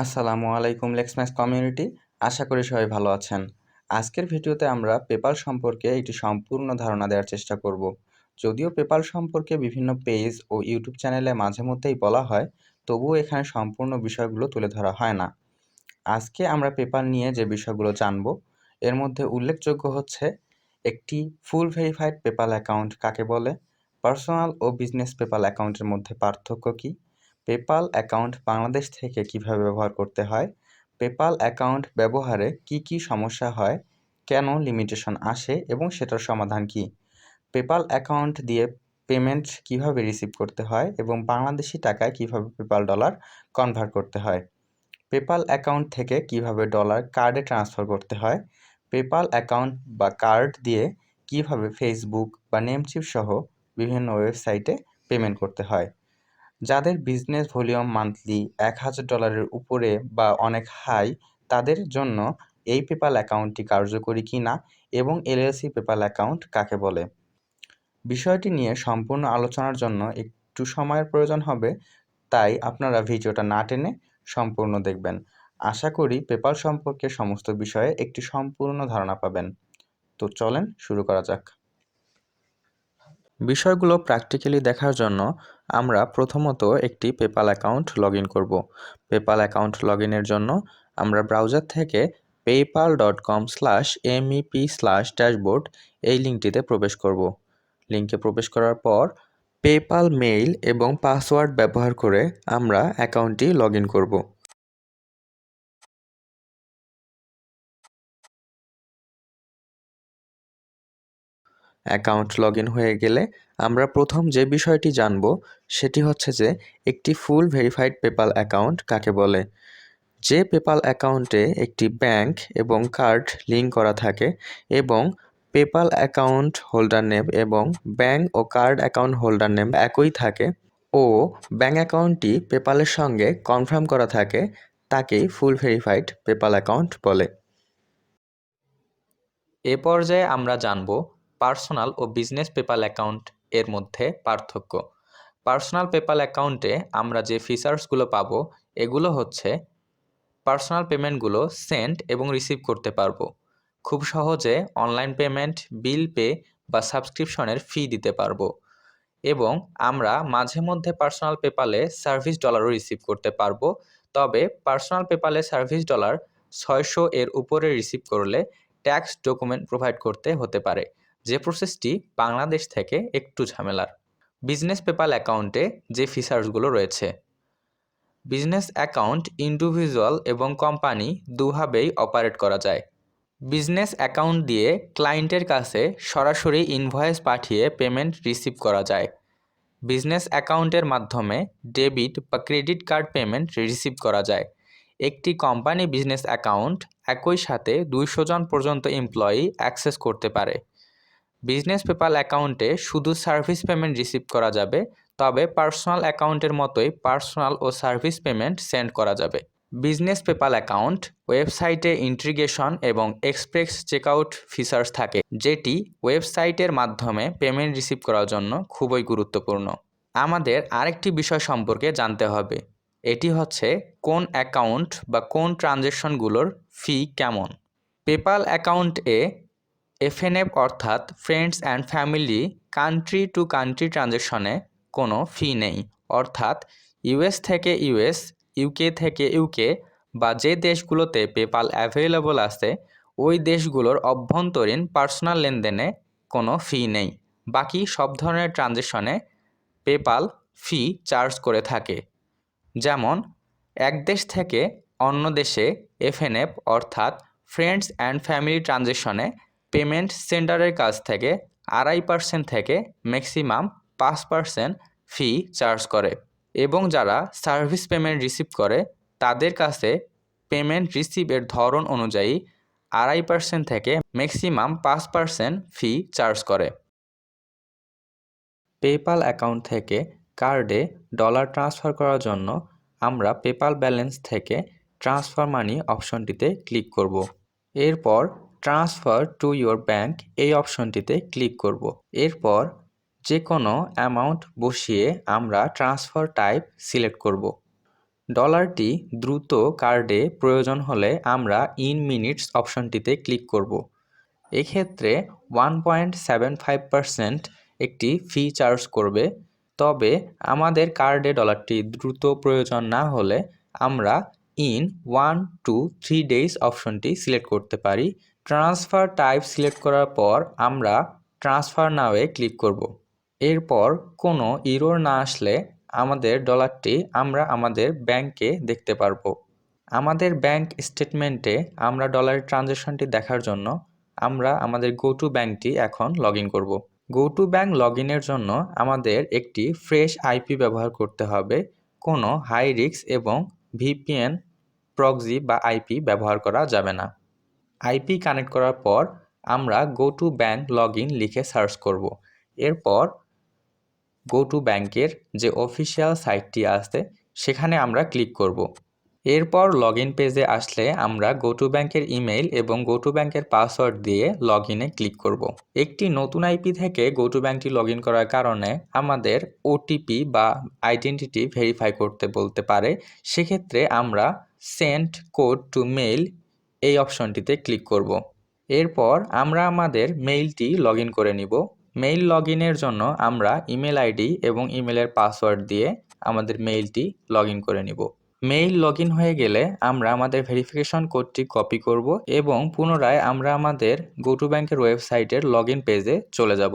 আসসালামু আলাইকুম লেক্সম্যাক্স কমিউনিটি। আশা করি সবাই ভালো আছেন। আজকের ভিডিওতে আমরা পেপাল সম্পর্কে একটি সম্পূর্ণ ধারণা দেওয়ার চেষ্টা করব। যদিও পেপাল সম্পর্কে বিভিন্ন পেজ ও ইউটিউব চ্যানেলে মাঝে মধ্যেই বলা হয়, তবুও এখানে সম্পূর্ণ বিষয়গুলো তুলে ধরা হয় না। আজকে আমরা পেপাল নিয়ে যে বিষয়গুলো জানব, এর মধ্যে উল্লেখযোগ্য হচ্ছে একটি ফুল ভেরিফাইড পেপাল অ্যাকাউন্ট কাকে বলে, পার্সোনাল ও বিজনেস পেপাল অ্যাকাউন্টের মধ্যে পার্থক্য কী, পেপাল অ্যাকাউন্ট বাংলাদেশ থেকে কিভাবে ব্যবহার করতে হয়, পেপাল অ্যাকাউন্ট ব্যবহারে কি কি সমস্যা হয়, কেন লিমিটেশন আসে এবং সেটার সমাধান কী, পেপাল অ্যাকাউন্ট দিয়ে পেমেন্ট কিভাবে রিসিভ করতে হয় এবং বাংলাদেশি টাকায় কিভাবে পেপাল ডলার কনভার্ট করতে হয়, পেপাল অ্যাকাউন্ট থেকে কিভাবে ডলার কার্ডে ট্রান্সফার করতে হয়, পেপাল অ্যাকাউন্ট বা কার্ড দিয়ে কিভাবে ফেসবুক বা নেমচিপ সহ বিভিন্ন ওয়েবসাইটে পেমেন্ট করতে হয়। যাদের বিজনেস ভলিউম মান্থলি $1000 উপরে বা অনেক হাই, তাদের জন্য এই পেপাল অ্যাকাউন্টটি কার্যকরী কিনা এবং এলএলসি পেপাল অ্যাকাউন্ট কাকে বলে। বিষয়টি নিয়ে সম্পূর্ণ আলোচনার জন্য একটু সময়ের প্রয়োজন হবে, তাই আপনারা ভিডিওটা না টেনে সম্পূর্ণ দেখবেন। আশা করি পেপাল সম্পর্কে সমস্ত বিষয়ে একটি সম্পূর্ণ ধারণা পাবেন। তো চলেন শুরু করা যাক। বিষয়গুলো প্র্যাকটিক্যালি দেখার জন্য আমরা প্রথমত একটি পেপাল অ্যাকাউন্ট লগ ইন করব। পেপাল অ্যাকাউন্ট লগ ইনের জন্য আমরা ব্রাউজার থেকে paypal.com/mep/dashboard এই লিঙ্কটিতে প্রবেশ করব। লিঙ্কে প্রবেশ করার পর পেপাল মেইল এবং পাসওয়ার্ড ব্যবহার করে আমরা অ্যাকাউন্টটি লগ ইন করব। অ্যাকাউন্ট লগ ইন হয়ে গেলে আমরা প্রথম যে বিষয়টি জানব সেটি হচ্ছে যে একটি ফুল ভেরিফাইড পেপাল অ্যাকাউন্ট কাকে বলে। যে পেপাল অ্যাকাউন্টে একটি ব্যাংক এবং কার্ড লিঙ্ক করা থাকে এবং পেপাল অ্যাকাউন্ট হোল্ডার নেম এবং ব্যাংক ও কার্ড অ্যাকাউন্ট হোল্ডার নেম একই থাকে ও ব্যাংক অ্যাকাউন্টটি পেপালের সঙ্গে কনফার্ম করা থাকে, তাকেই ফুল ভেরিফাইড পেপাল অ্যাকাউন্ট বলে। এ পর্যায়ে আমরা জানব পার্সোনাল ও বিজনেস পেপাল অ্যাকাউন্ট এর মধ্যে পার্থক্য। পার্সোনাল পেপাল অ্যাকাউন্টে আমরা যে ফিচার্সগুলো পাবো এগুলো হচ্ছে পার্সোনাল পেমেন্টগুলো সেন্ড এবং রিসিভ করতে পারবো, খুব সহজে অনলাইন পেমেন্ট, বিল পে বা সাবস্ক্রিপশনের ফি দিতে পারবো এবং আমরা মাঝে মধ্যে পার্সোনাল পেপালে সার্ভিস ডলারও রিসিভ করতে পারবো। তবে পার্সোনাল পেপালে সার্ভিস ডলার 600 এর উপরে রিসিভ করলে ট্যাক্স ডকুমেন্ট প্রোভাইড করতে হতে পারে, যে প্রসেসটি বাংলাদেশ থেকে একটু ঝামেলার। বিজনেস পেপাল অ্যাকাউন্টে যে ফিচার্সগুলো রয়েছে, বিজনেস অ্যাকাউন্ট ইন্ডিভিজুয়াল এবং কোম্পানি দুভাবেই অপারেট করা যায়। বিজনেস অ্যাকাউন্ট দিয়ে ক্লায়েন্টের কাছে সরাসরি ইনভয়েস পাঠিয়ে পেমেন্ট রিসিভ করা যায়। বিজনেস অ্যাকাউন্টের মাধ্যমে ডেবিট বা ক্রেডিট কার্ড পেমেন্ট রিসিভ করা যায়। একটি কোম্পানি বিজনেস অ্যাকাউন্ট একই সাথে 200 জন পর্যন্ত এমপ্লয়ি অ্যাক্সেস করতে পারে। বিজনেস পেপাল অ্যাকাউন্টে শুধু সার্ভিস পেমেন্ট রিসিভ করা যাবে, তবে পার্সোনাল অ্যাকাউন্টের মতোই পার্সোনাল ও সার্ভিস পেমেন্ট সেন্ড করা যাবে। বিজনেস পেপাল অ্যাকাউন্ট ওয়েবসাইটে ইন্টিগ্রেশন এবং এক্সপ্রেস চেকআউট ফিচার্স থাকে, যেটি ওয়েবসাইটের মাধ্যমে পেমেন্ট রিসিভ করার জন্য খুবই গুরুত্বপূর্ণ। আমাদের আরেকটি বিষয় সম্পর্কে জানতে হবে, এটি হচ্ছে কোন অ্যাকাউন্ট বা কোন ট্রানজ্যাকশনগুলোর ফি কেমন। পেপাল অ্যাকাউন্টে এফএনএফ অর্থাৎ friends and family country to country ট্রানজ্যাকশনে কোনো ফি নেই, অর্থাৎ ইউএস থেকে ইউএস, ইউকে থেকে ইউকে বা যে দেশগুলোতে পেপাল অ্যাভেলেবল আছে ওই দেশগুলোর অভ্যন্তরীণ পার্সোনাল লেনদেনে কোনো ফি নেই। বাকি সব ধরনের ট্রানজ্যাকশনে পেপাল ফি চার্জ করে থাকে। যেমন এক দেশ থেকে অন্য দেশে এফএনএফ অর্থাৎ ফ্রেন্ডস অ্যান্ড ফ্যামিলি ট্রানজ্যাকশনে পেমেন্ট সেন্ডারের কাছ থেকে 2.5% থেকে ম্যাক্সিমাম 5% ফি চার্জ করে এবং যারা সার্ভিস পেমেন্ট রিসিভ করে তাদের কাছে পেমেন্ট রিসিভের ধরন অনুযায়ী 2.5% থেকে ম্যাক্সিমাম 5% ফি চার্জ করে। পেপাল অ্যাকাউন্ট থেকে কার্ডে ডলার ট্রান্সফার করার জন্য আমরা পেপাল ব্যালেন্স থেকে ট্রান্সফার মানি অপশনটিতে ক্লিক করব। এরপর ট্রান্সফার টু ইয়োর ব্যাংক এই অপশনটিতে ক্লিক করব। এরপর যে কোনো অ্যামাউন্ট বসিয়ে আমরা ট্রান্সফার টাইপ সিলেক্ট করব। ডলারটি দ্রুত কার্ডে প্রয়োজন হলে আমরা ইন মিনিটস অপশনটিতে ক্লিক করব। এক্ষেত্রে 1.75% একটি ফি চার্জ করবে। তবে আমাদের কার্ডে ডলারটি দ্রুত প্রয়োজন না হলে আমরা ইন 1 to 3 days অপশনটি সিলেক্ট করতে পারি। ট্রান্সফার টাইপ সিলেক্ট করার পর আমরা ট্রান্সফার নাওয়ে ক্লিক করব। এরপর কোনো ইরর না আসলে আমাদের ডলারটি আমরা আমাদের ব্যাংকে দেখতে পারবো। আমাদের ব্যাংক স্টেটমেন্টে আমরা ডলারের ট্রানজ্যাকশনটি দেখার জন্য আমরা আমাদের গো টু ব্যাংকটি এখন লগ ইন করব। গো টু ব্যাংক লগ ইনের জন্য আমাদের একটি ফ্রেশ আইপি ব্যবহার করতে হবে। কোনো হাই রিস্ক এবং ভিপিএন প্রক্সি বা আইপি ব্যবহার করা যাবে না। আইপি কানেক্ট করার পর আমরা go to bank log in লিখে সার্চ করব। এরপর গো টু ব্যাংকের যে অফিসিয়াল সাইটটি আছে সেখানে আমরা ক্লিক করব। এরপর লগ ইন পেজে আসলে আমরা গো টু ব্যাংকের ইমেইল এবং গো টু ব্যাংকের পাসওয়ার্ড দিয়ে লগ ইনে ক্লিক করব। একটি নতুন আইপি থেকে গো টু ব্যাংকটি লগ ইন করার কারণে আমাদের ওটিপি বা আইডেন্টিটি ভেরিফাই করতে বলতে পারে। সেক্ষেত্রে আমরা সেন্ড কোড টু মেইল এই অপশনটিতে ক্লিক করব। এরপর আমরা আমাদের মেইলটি লগ ইন করে নিব। মেইল লগ ইনের জন্য আমরা ইমেল আইডি এবং ইমেলের পাসওয়ার্ড দিয়ে আমাদের মেইলটি লগ ইন করে নিব। মেইল লগ ইন হয়ে গেলে আমরা আমাদের ভেরিফিকেশন কোডটি কপি করব এবং পুনরায় আমরা আমাদের গো টু ব্যাংকের ওয়েবসাইটের লগ ইন পেজে চলে যাব।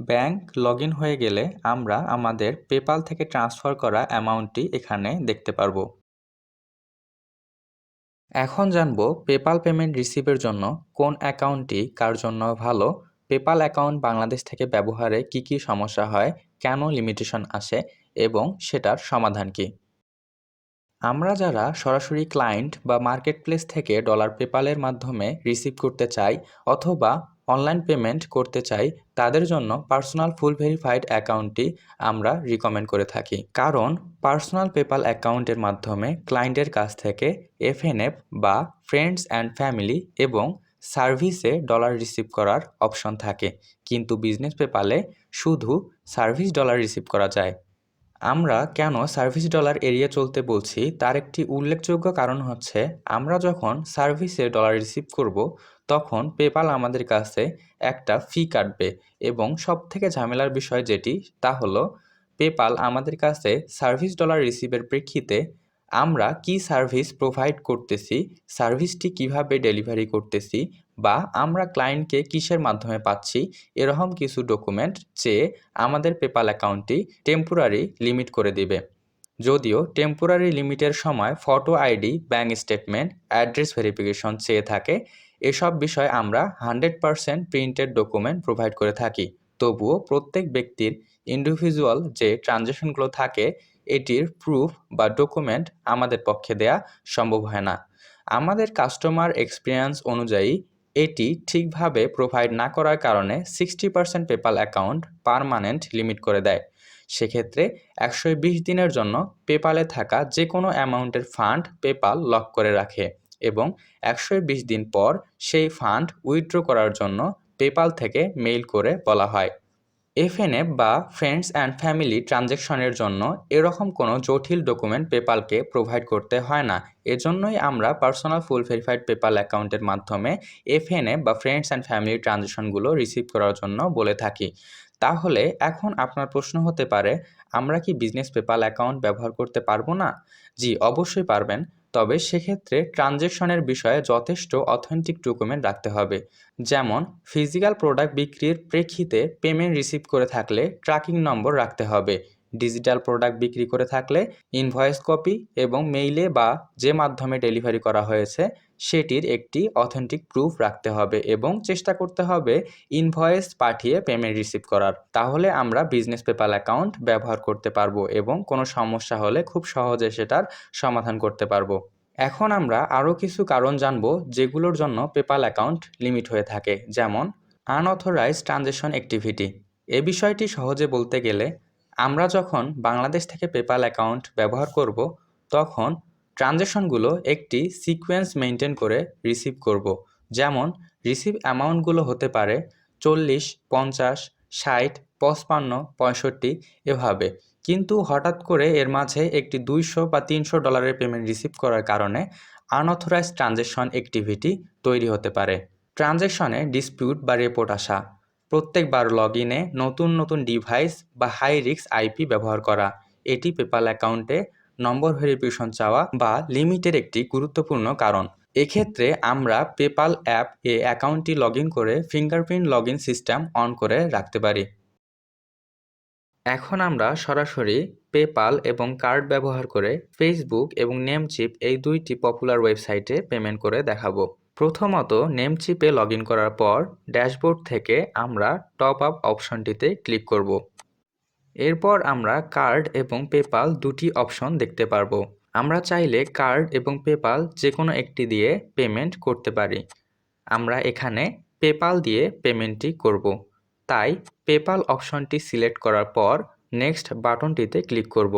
ব্যাংক লগ ইন হয়ে গেলে আমরা আমাদের পেপাল থেকে ট্রান্সফার করা অ্যামাউন্টটি এখানে দেখতে পারবো। এখন জানবো পেপাল পেমেন্ট রিসিভের জন্য কোন অ্যাকাউন্টটি কার জন্য ভালো, পেপাল অ্যাকাউন্ট বাংলাদেশ থেকে ব্যবহারে কি কি সমস্যা হয়, কেন লিমিটেশন আসে এবং সেটার সমাধান কি। আমরা যারা সরাসরি ক্লায়েন্ট বা মার্কেট প্লেস থেকে ডলার পেপালের মাধ্যমে রিসিভ করতে চাই অথবা অনলাইন পেমেন্ট করতে চাই তাদের জন্য পার্সোনাল ফুল ভেরিফাইড অ্যাকাউন্টটি আমরা রিকমেন্ড করে থাকি। কারণ পার্সোনাল পেপাল অ্যাকাউন্টের মাধ্যমে ক্লায়েন্টের কাছ থেকে এফএনএফ বা ফ্রেন্ডস অ্যান্ড ফ্যামিলি এবং সার্ভিসে ডলার রিসিভ করার অপশন থাকে, কিন্তু বিজনেস পেপালে শুধু সার্ভিস ডলার রিসিভ করা যায়। আমরা কেন সার্ভিস ডলার এড়িয়ে চলতে বলছি তার একটি উল্লেখযোগ্য কারণ হচ্ছে আমরা যখন সার্ভিসে ডলার রিসিভ করব তখন পেপাল আমাদের কাছে একটা ফি কাটবে এবং সবথেকে ঝামেলার বিষয় যেটি তা হলো পেপাল আমাদের কাছে সার্ভিস ডলার রিসিভের প্রেক্ষিতে আমরা কি সার্ভিস প্রোভাইড করতেছি, সার্ভিসটি কিভাবে ডেলিভারি করতেছি বা আমরা ক্লায়েন্টকে কিসের মাধ্যমে পাচ্ছি এরকম কিছু ডকুমেন্ট চেয়ে আমাদের পেপাল অ্যাকাউন্টটি টেম্পোরারি লিমিট করে দিবে। যদিও টেম্পোরারি লিমিটের সময় photo ID, bank statement, address verification চেয়ে থাকে, এসব বিষয় আমরা 100% প্রিন্টেড ডকুমেন্ট প্রোভাইড করে থাকি। তবুও প্রত্যেক ব্যক্তির ইন্ডিভিজুয়াল যে ট্রানজ্যাকশনগুলো থাকে এটির প্রুফ বা ডকুমেন্ট আমাদের পক্ষে দেয়া সম্ভব হয় না। আমাদের কাস্টমার এক্সপিরিয়েন্স অনুযায়ী এটি ঠিকভাবে প্রোভাইড না করার কারণে 60% পেপাল অ্যাকাউন্ট পার্মানেন্ট লিমিট করে দেয়। সেক্ষেত্রে 120 দিনের জন্য পেপালে থাকা যে কোনো অ্যামাউন্টের ফান্ড পেপাল লক করে রাখে এবং 120 দিন পর সেই ফান্ড উইথড্র করার জন্য পেপাল থেকে মেইল করে বলা হয়। এফএনএফ বা ফ্রেন্ডস অ্যান্ড ফ্যামিলি ট্রানজ্যাকশনের জন্য এরকম কোনো জটিল ডকুমেন্ট পেপালকে প্রোভাইড করতে হয় না। এজন্যই আমরা পার্সোনাল ফুল ভেরিফাইড পেপাল অ্যাকাউন্টের মাধ্যমে এফএনএফ বা ফ্রেন্ডস অ্যান্ড ফ্যামিলি ট্রানজ্যাকশনগুলো রিসিভ করার জন্য বলে থাকি। তাহলে এখন আপনার প্রশ্ন হতে পারে, আমরা কি বিজনেস পেপাল অ্যাকাউন্ট ব্যবহার করতে পারবো না? জি, অবশ্যই পারবেন, তবে সেক্ষেত্রে ট্রানজ্যাকশনের বিষয়ে যথেষ্ট অথেন্টিক ডকুমেন্ট রাখতে হবে। যেমন ফিজিক্যাল প্রোডাক্ট বিক্রির প্রেক্ষিতে পেমেন্ট রিসিভ করে থাকলে ট্র্যাকিং নম্বর রাখতে হবে। ডিজিটাল প্রোডাক্ট বিক্রি করে থাকলে ইনভয়েস কপি এবং মেইলে বা যে মাধ্যমে ডেলিভারি করা হয়েছে সেটির একটি অথেন্টিক প্রুফ রাখতে হবে এবং চেষ্টা করতে হবে ইনভয়েস পাঠিয়ে পেমেন্ট রিসিভ করার। তাহলে আমরা বিজনেস পেপাল অ্যাকাউন্ট ব্যবহার করতে পারবো এবং কোনো সমস্যা হলে খুব সহজে সেটার সমাধান করতে পারবো। এখন আমরা আরও কিছু কারণ জানব যেগুলোর জন্য পেপাল অ্যাকাউন্ট লিমিট হয়ে থাকে, যেমন আনঅথরাইজড ট্রানজ্যাকশন অ্যাক্টিভিটি। এ বিষয়টি সহজে বলতে গেলে আমরা যখন বাংলাদেশ থেকে পেপাল অ্যাকাউন্ট ব্যবহার করব তখন ট্রানজ্যাকশনগুলো একটি সিকোয়েন্স মেনটেন করে রিসিভ করব। যেমন রিসিভ অ্যামাউন্টগুলো হতে পারে 40, 50, 60, 55, 65 এভাবে। কিন্তু হঠাৎ করে এর মাঝে একটি $200 বা $300 পেমেন্ট রিসিভ করার কারণে আনঅথরাইজড ট্রানজ্যাকশন অ্যাক্টিভিটি তৈরি হতে পারে। ট্রানজ্যাকশনে ডিসপিউট বা রিপোর্ট আসা, প্রত্যেকবার লগ ইনে নতুন নতুন ডিভাইস বা হাই রিস্ক আইপি ব্যবহার করা, এটি পেপাল অ্যাকাউন্টে নম্বর ভেরিফিকেশন চাওয়া বা লিমিটের একটি গুরুত্বপূর্ণ কারণ। এক্ষেত্রে আমরা পেপাল অ্যাপ অ্যাকাউন্টটি লগ ইন করে fingerprint log in system on করে রাখতে পারি। এখন আমরা সরাসরি পেপাল এবং কার্ড ব্যবহার করে ফেসবুক এবং নেমচিপ এই দুইটি পপুলার ওয়েবসাইটে পেমেন্ট করে দেখাবো। প্রথমত নেমচিপে লগ ইন করার পর ড্যাশবোর্ড থেকে আমরা টপ আপ অপশনটিতে ক্লিক করব। এরপর আমরা কার্ড এবং পেপাল দুটি অপশন দেখতে পারবো। আমরা চাইলে কার্ড এবং পেপাল যে কোনো একটি দিয়ে পেমেন্ট করতে পারি। আমরা এখানে পেপাল দিয়ে পেমেন্টটি করব। তাই পেপাল অপশনটি সিলেক্ট করার পর নেক্সট বাটনটিতে ক্লিক করব।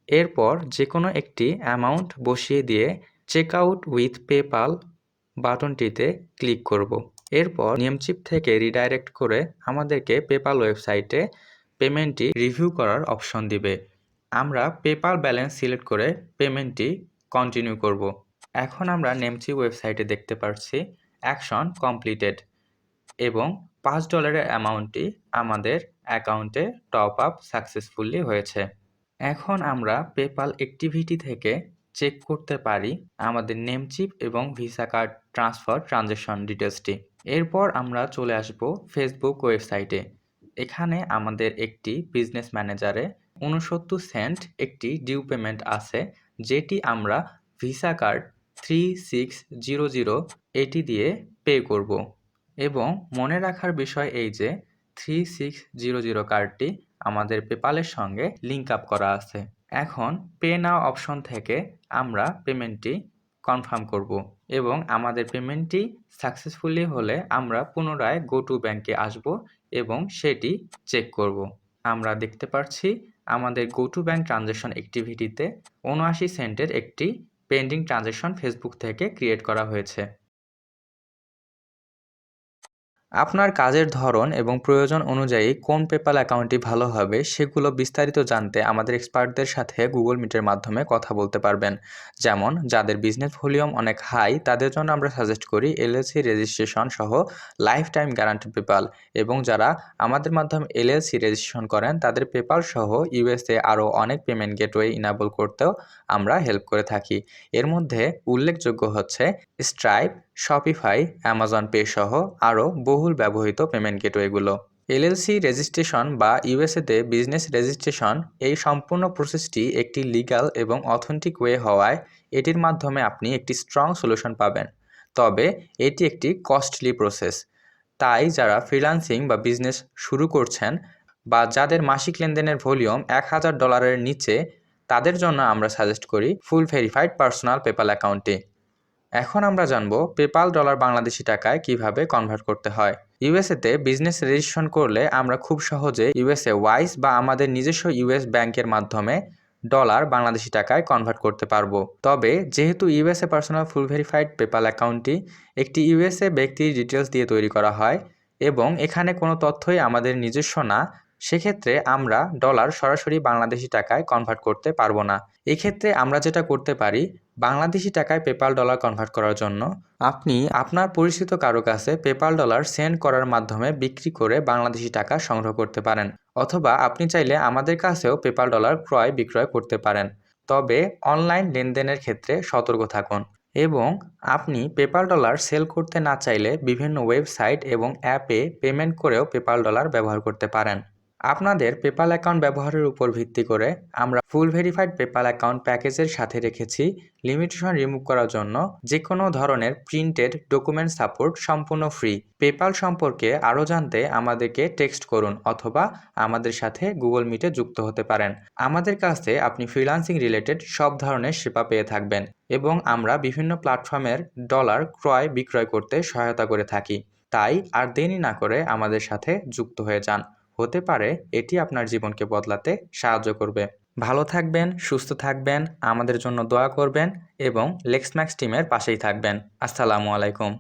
এরপর যে কোনো একটি অ্যামাউন্ট বসিয়ে দিয়ে চেক আউট উইথ পেপাল বাটনটিতে ক্লিক করব। এরপর নেমচিপ থেকে রিডাইরেক্ট করে আমাদেরকে পেপাল ওয়েবসাইটে পেমেন্টটি রিভিউ করার অপশন দিবে। আমরা পেপাল ব্যালেন্স সিলেক্ট করে পেমেন্টটি কন্টিনিউ করব। এখন আমরা নেমচিপ ওয়েবসাইটে দেখতে পাচ্ছি অ্যাকশন কমপ্লিটেড এবং $5 অ্যামাউন্টটি আমাদের অ্যাকাউন্টে টপ আপ সাকসেসফুলি হয়েছে। এখন আমরা পেপাল অ্যাক্টিভিটি থেকে চেক করতে পারি আমাদের নেমচিপ এবং ভিসা কার্ড ট্রান্সফার ট্রানজ্যাকশন ডিটেলসটি। এরপর আমরা চলে আসব ফেসবুক ওয়েবসাইটে। এখানে আমাদের একটি বিজনেস ম্যানেজারে 69 সেন্ট একটি ডিউ পেমেন্ট আছে, যেটি আমরা ভিসা কার্ড 3600 এটি দিয়ে পে করব। এবং মনে রাখার বিষয় এই যে 3600 কার্ডটি আমাদের পেপালের সঙ্গে লিঙ্ক আপ করা আছে। এখন পে নাও অপশন থেকে আমরা পেমেন্টটি কনফার্ম করব এবং আমাদের পেমেন্টটি সাকসেসফুলি হলে আমরা পুনরায় গো টু ব্যাংকে আসব এবং সেটি চেক করব। আমরা দেখতে পাচ্ছি আমাদের গো টু ব্যাংক ট্রানজ্যাকশন অ্যাক্টিভিটিতে 79 সেন্টের একটি পেন্ডিং ট্রানজ্যাকশন ফেসবুক থেকে ক্রিয়েট করা হয়েছে। আপনার কাজের ধরন এবং প্রয়োজন অনুযায়ী কোন পেপাল অ্যাকাউন্টটি ভালো হবে সেগুলো বিস্তারিত জানতে আমাদের এক্সপার্টদের সাথে গুগল মিটের মাধ্যমে কথা বলতে পারবেন। যেমন যাদের বিজনেস ভলিউম অনেক হাই তাদের জন্য আমরা সাজেস্ট করি এলএলসি রেজিস্ট্রেশন সহ লাইফ টাইম গ্যারান্টি পেপাল, এবং যারা আমাদের মাধ্যমে এলএলসি রেজিস্ট্রেশন করেন তাদের পেপাল সহ ইউএসএ আরও অনেক পেমেন্ট গেটওয়ে ইনাবল করতেও আমরা হেল্প করে থাকি। এর মধ্যে উল্লেখযোগ্য হচ্ছে স্ট্রাইপ, শপিফাই, অ্যামাজন পে সহ আরও বহুল ব্যবহৃত পেমেন্ট গেটওয়েগুলো। এলএলসি রেজিস্ট্রেশন বা ইউএসএতে বিজনেস রেজিস্ট্রেশন এই সম্পূর্ণ প্রসেসটি একটি লিগ্যাল এবং অথেন্টিক ওয়ে হওয়ায় এটির মাধ্যমে আপনি একটি স্ট্রং সলিউশন পাবেন। তবে এটি একটি কস্টলি প্রসেস, তাই যারা ফ্রিল্যান্সিং বা বিজনেস শুরু করছেন বা যাদের মাসিক লেনদেনের ভলিউম $1000 নিচে তাদের জন্য আমরা সাজেস্ট করি ফুল ভেরিফাইড পার্সোনাল পেপাল অ্যাকাউন্টটি। এখন আমরা জানব পেপাল ডলার বাংলাদেশি টাকায় কিভাবে কনভার্ট করতে হয়। ইউএসএতে বিজনেস রেজিস্ট্রেশন করলে আমরা খুব সহজে ইউএসএ ওয়াইজ বা আমাদের নিজস্ব ইউএস ব্যাংকের মাধ্যমে ডলার বাংলাদেশি টাকায় কনভার্ট করতে পারবো। তবে যেহেতু ইউএসএ পার্সোনাল ফুল ভেরিফাইড পেপাল অ্যাকাউন্টটি একটি ইউএসএ ব্যক্তির ডিটেলস দিয়ে তৈরি করা হয় এবং এখানে কোনো তথ্যই আমাদের নিজস্ব না, সেক্ষেত্রে আমরা ডলার সরাসরি বাংলাদেশি টাকায় কনভার্ট করতে পারবো না। এক্ষেত্রে আমরা যেটা করতে পারি, বাংলাদেশি টাকায় পেপাল ডলার কনভার্ট করার জন্য আপনি আপনার পরিচিত কারো কাছে পেপাল ডলার সেন্ড করার মাধ্যমে বিক্রি করে বাংলাদেশি টাকা সংগ্রহ করতে পারেন, অথবা আপনি চাইলে আমাদের কাছেও পেপাল ডলার ক্রয় বিক্রয় করতে পারেন। তবে অনলাইন লেনদেনের ক্ষেত্রে সতর্ক থাকুন এবং আপনি পেপাল ডলার সেল করতে না চাইলে বিভিন্ন ওয়েবসাইট এবং অ্যাপে পেমেন্ট করেও পেপাল ডলার ব্যবহার করতে পারেন। আপনাদের পেপাল অ্যাকাউন্ট ব্যবহারের উপর ভিত্তি করে আমরা ফুল ভেরিফাইড পেপাল অ্যাকাউন্ট প্যাকেজের সাথে রেখেছি লিমিটেশন রিমুভ করার জন্য যে কোনো ধরনের প্রিন্টেড ডকুমেন্ট সাপোর্ট সম্পূর্ণ ফ্রি। পেপাল সম্পর্কে আরও জানতে আমাদেরকে টেক্সট করুন অথবা আমাদের সাথে গুগল মিটে যুক্ত হতে পারেন। আমাদের কাছে আপনি ফ্রিল্যান্সিং রিলেটেড সব ধরনের সেবা পেয়ে থাকবেন এবং আমরা বিভিন্ন প্ল্যাটফর্মের ডলার ক্রয় বিক্রয় করতে সহায়তা করে থাকি। তাই আর দেরি না করে আমাদের সাথে যুক্ত হয়ে যান। হতে পারে এটি আপনার জীবনকে বদলাতে সাহায্য করবে। ভালো থাকবেন, সুস্থ থাকবেন, আমাদের জন্য দোয়া করবেন এবং লেক্সম্যাক্স টিমের পাশেই থাকবেন। আসসালামু আলাইকুম।